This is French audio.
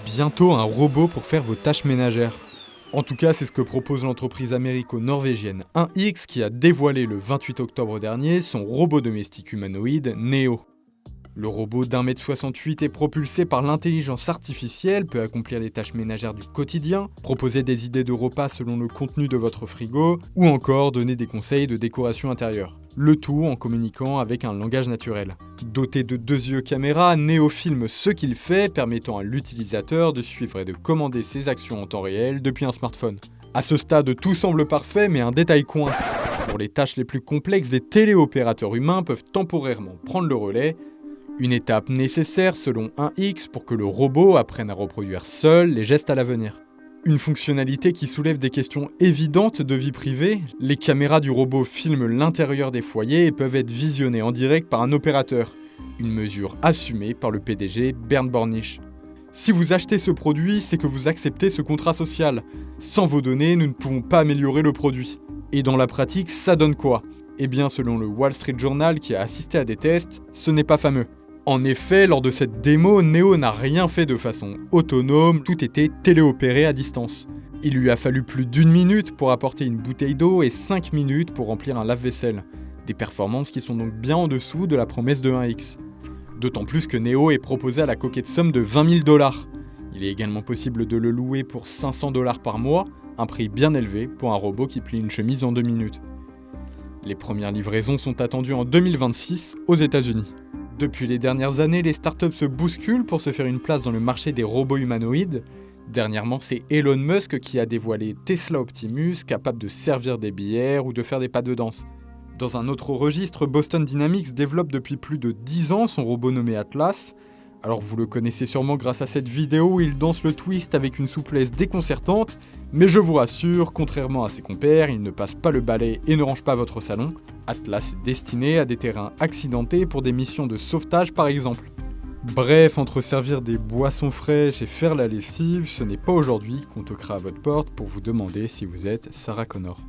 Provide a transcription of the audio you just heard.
bientôt un robot pour faire vos tâches ménagères. En tout cas, c'est ce que propose l'entreprise américo-norvégienne 1X qui a dévoilé le 28 octobre dernier son robot domestique humanoïde Neo. Le robot d'1,68 m est propulsé par l'intelligence artificielle, peut accomplir les tâches ménagères du quotidien, proposer des idées de repas selon le contenu de votre frigo, ou encore donner des conseils de décoration intérieure. Le tout en communiquant avec un langage naturel. Doté de 2 yeux caméra, Neo filme ce qu'il fait, permettant à l'utilisateur de suivre et de commander ses actions en temps réel depuis un smartphone. À ce stade, tout semble parfait, mais un détail coince. Pour les tâches les plus complexes, des téléopérateurs humains peuvent temporairement prendre le relais. Une étape nécessaire selon 1X pour que le robot apprenne à reproduire seul les gestes à l'avenir. Une fonctionnalité qui soulève des questions évidentes de vie privée, les caméras du robot filment l'intérieur des foyers et peuvent être visionnées en direct par un opérateur. Une mesure assumée par le PDG Bernd Bornisch. Si vous achetez ce produit, c'est que vous acceptez ce contrat social. Sans vos données, nous ne pouvons pas améliorer le produit. Et dans la pratique, ça donne quoi ? Eh bien, selon le Wall Street Journal qui a assisté à des tests, ce n'est pas fameux. En effet, lors de cette démo, Neo n'a rien fait de façon autonome, tout était téléopéré à distance. Il lui a fallu plus d'1 minute pour apporter une bouteille d'eau et 5 minutes pour remplir un lave-vaisselle. Des performances qui sont donc bien en dessous de la promesse de 1X. D'autant plus que Neo est proposé à la coquette somme de 20 000 $. Il est également possible de le louer pour 500 $ par mois, un prix bien élevé pour un robot qui plie une chemise en 2 minutes. Les premières livraisons sont attendues en 2026 aux États-Unis. Depuis les dernières années, les startups se bousculent pour se faire une place dans le marché des robots humanoïdes. Dernièrement, c'est Elon Musk qui a dévoilé Tesla Optimus, capable de servir des bières ou de faire des pas de danse. Dans un autre registre, Boston Dynamics développe depuis plus de 10 ans son robot nommé Atlas. Alors vous le connaissez sûrement grâce à cette vidéo où il danse le twist avec une souplesse déconcertante, mais je vous rassure, contrairement à ses compères, il ne passe pas le balai et ne range pas votre salon. Atlas est destiné à des terrains accidentés pour des missions de sauvetage par exemple. Bref, entre servir des boissons fraîches et faire la lessive, ce n'est pas aujourd'hui qu'on toquera à votre porte pour vous demander si vous êtes Sarah Connor.